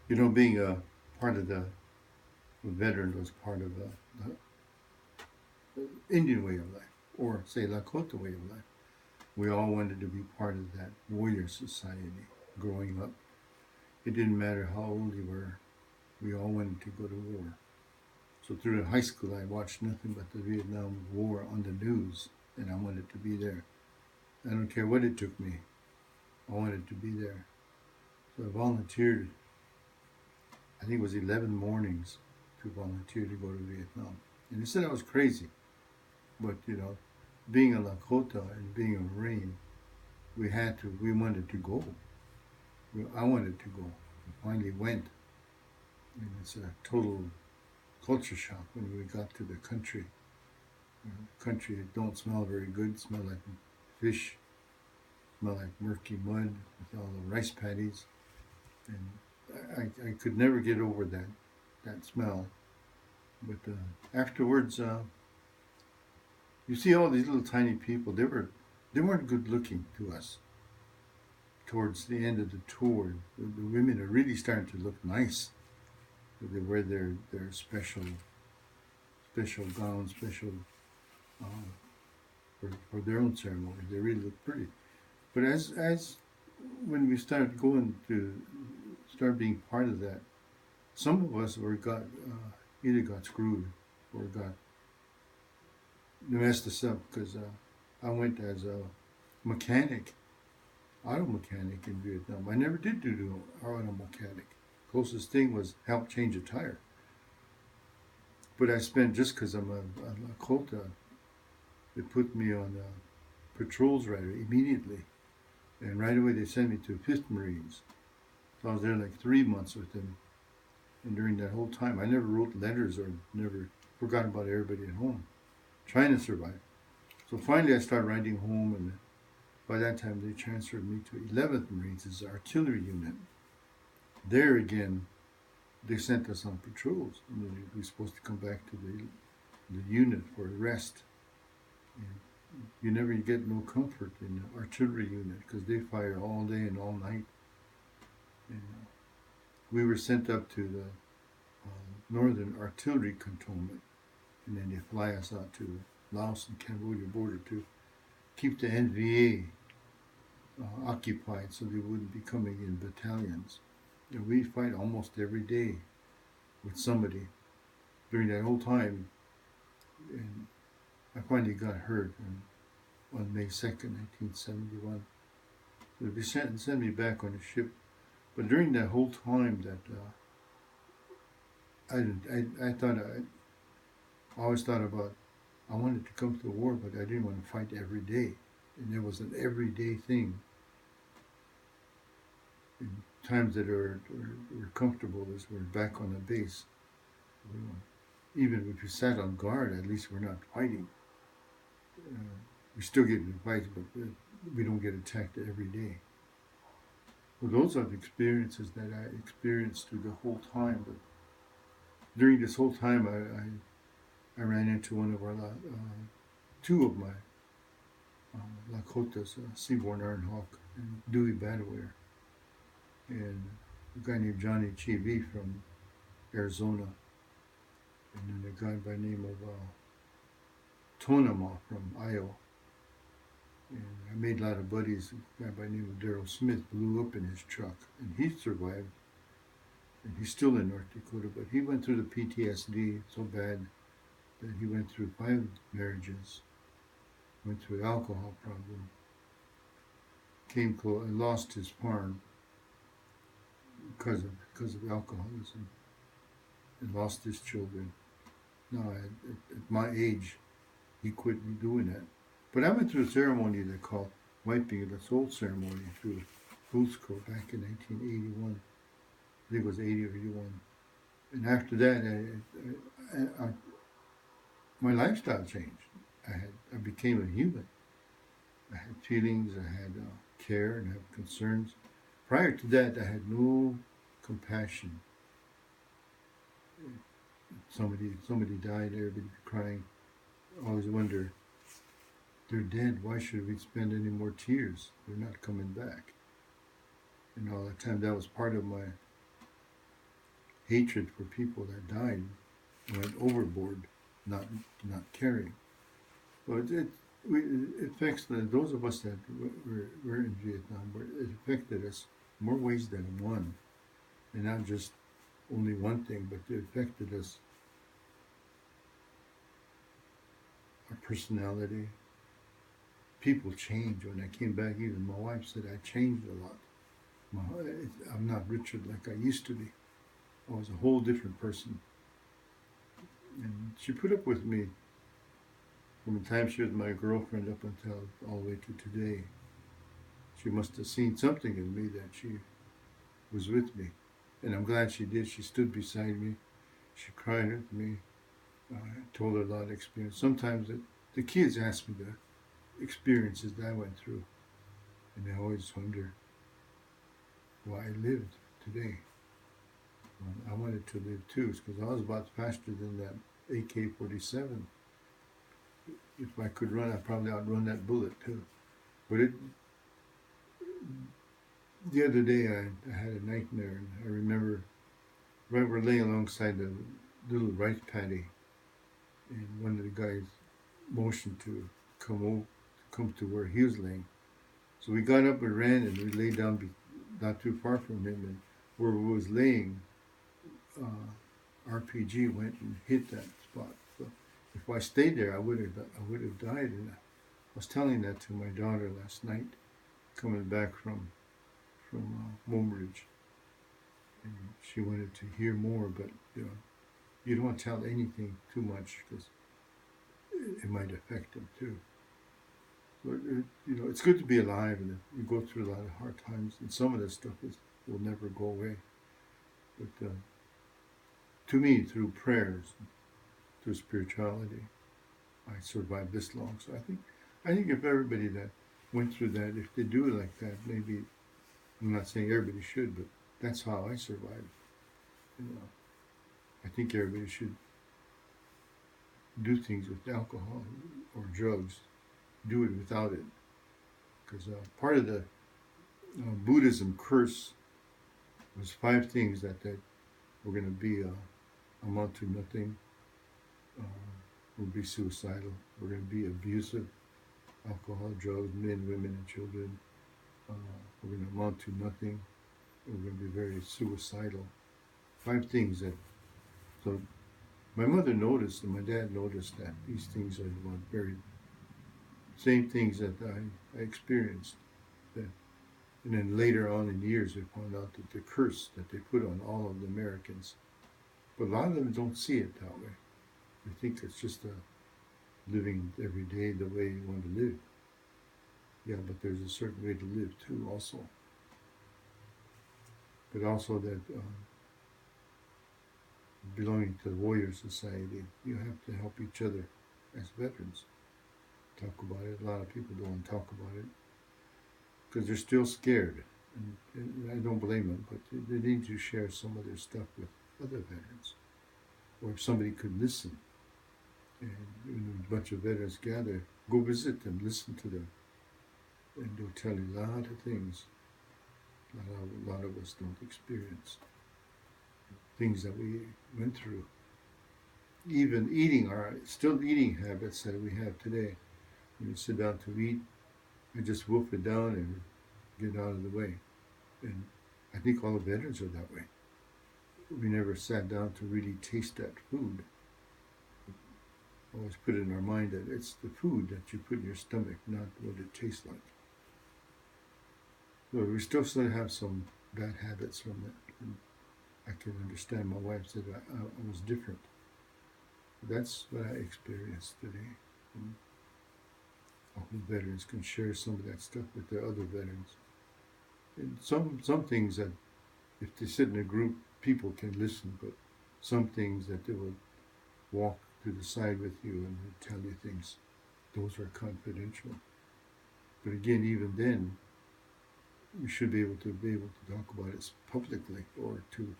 You know, being a part of the veteran was part of the Indian way of life, or say Lakota way of life. We all wanted to be part of that warrior society growing up. It didn't matter how old you were, we all wanted to go to war. So through the high school, I watched nothing but the Vietnam War on the news, and I wanted to be there. I don't care what it took me, I wanted to be there. So I volunteered, I think it was 11 mornings to volunteer to go to Vietnam. And they said I was crazy, but being a Lakota and being a Marine, we wanted to go. I wanted to go. We finally went, and it's a total culture shock when we got to the country. Country that don't smell very good, smell like fish, smell like murky mud with all the rice paddies, and I could never get over that smell. But afterwards, you see all these little tiny people. They weren't good looking to us. Towards the end of the tour, the women are really starting to look nice. They wear their special gowns, special uh, for their own ceremony. They really look pretty. But as when we started going to start being part of that, some of us were got either got screwed or got they messed us up because I went as a mechanic, auto mechanic in Vietnam. I never did do auto mechanic. Closest thing was help change a tire. But I spent just because I'm a Lakota, they put me on patrols right away, immediately, and right away they sent me to Fifth Marines. So I was there like 3 months with them, and during that whole time, I never wrote letters or never forgot about everybody at home, trying to survive. So finally, I started writing home, and by that time, they transferred me to 11th Marines as artillery unit. There again, they sent us on patrols, and we were supposed to come back to the unit for rest. And you never get no comfort in the artillery unit because they fire all day and all night. And we were sent up to the Northern Artillery Cantonment, and then they fly us out to Laos and Cambodia border to keep the NVA occupied so they wouldn't be coming in battalions. And we fight almost every day with somebody during that whole time. And I finally got hurt on May 2nd, 1971. So they sent me back on the ship. But during that whole time that I thought I always thought about I wanted to come to the war, but I didn't want to fight every day. And there was an everyday thing. In times that are comfortable as we're back on the base. Even if you sat on guard, at least we're not fighting. We still get in fights, but we don't get attacked every day. Well, those are the experiences that I experienced through the whole time. But during this whole time, I ran into one of our two of my Lakotas, Seaborn Iron Hawk and Dewey Badaware, and a guy named Johnny Chivi from Arizona, and then a guy by the name of Tonama from Iowa. And I made a lot of buddies. A guy by the name of Daryl Smith blew up in his truck, and he survived. And he's still in North Dakota, but he went through the PTSD so bad that he went through 5 marriages, went through an alcohol problem, came close, and lost his farm because of alcoholism, and lost his children. Now, at my age, he quit doing that. But I went through a ceremony they called Wiping of the Soul ceremony through Footscro back in 1981. I think it was 80 or 81. And after that, my lifestyle changed. I became a human. I had feelings, I had care, and I had concerns. Prior to that, I had no compassion. Somebody died, everybody crying. I always wonder, they're dead. Why should we spend any more tears? They're not coming back. And all that time, that was part of my hatred for people that died went overboard, not caring. But it affects those of us that were in Vietnam. It affected us more ways than one, and not just only one thing, but it affected us, our personality. People change. When I came back, even my wife said I changed a lot. I'm not Richard like I used to be. I was a whole different person. And she put up with me from the time she was my girlfriend up until all the way to today. She must have seen something in me that she was with me. And I'm glad she did. She stood beside me. She cried with me. I told her a lot of experience. Sometimes the kids ask me the experiences that I went through. And I always wonder why I lived today. I wanted to live too, because I was about faster than that AK-47. If I could run, I'd probably outrun that bullet too. But the other day I had a nightmare, and I remember we're laying alongside the little rice paddy, and one of the guys motioned to come to where he was laying. So we got up and ran, and we lay down not too far from him, and where we was laying, RPG went and hit that spot. So if I stayed there, I would have died. And I was telling that to my daughter last night, coming back from Wombridge, and she wanted to hear more, but you don't want to tell anything too much because it might affect them too. But it's good to be alive, and you go through a lot of hard times, and some of this stuff will never go away. But to me, through prayers, through spirituality, I survived this long. So I think if everybody that went through that, if they do it like that, maybe, I'm not saying everybody should, but that's how I survived. I think everybody should do things with alcohol or drugs. Do it without it, because part of the Buddhism curse was 5 things that were going to be amount to nothing. We'll be suicidal. We're going to be abusive, alcohol, drugs, men, women, and children. We're going to amount to nothing. We're going to be very suicidal. 5 things that. So my mother noticed and my dad noticed that these things are very same things that I experienced. And then later on in years, we found out that the curse that they put on all of the Americans. But a lot of them don't see it that way. They think it's just living every day the way you want to live. Yeah, but there's a certain way to live too, also. But also that belonging to the Warrior Society, you have to help each other as veterans. Talk about it. A lot of people don't want to talk about it because they're still scared. And I don't blame them, but they need to share some of their stuff with other veterans. Or if somebody could listen, and a bunch of veterans gather, go visit them, listen to them, and they'll tell you a lot of things a lot of us don't experience. Things that we went through. Even still eating habits that we have today. When you sit down to eat, I just wolf it down and get out of the way. And I think all the veterans are that way. We never sat down to really taste that food. Always put it in our mind that it's the food that you put in your stomach, not what it tastes like. So we still have some bad habits from that. And I can understand. My wife said I was different. That's what I experienced today. And I hope veterans can share some of that stuff with their other veterans. And some things that, if they sit in a group, people can listen, but some things that they will walk to the side with you and tell you things, those are confidential. But again, even then, we should be able to talk about it publicly, or to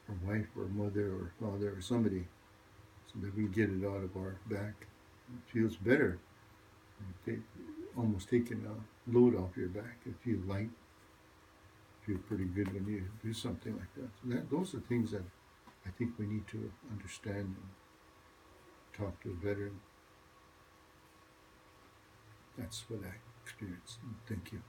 our wife or mother or father or somebody, so that we get it out of our back. It feels better. Almost taking a load off your back. It feels light. Feel pretty good when you do something like that. So those are things that I think we need to understand and talk to a veteran. That's what I experienced. Thank you.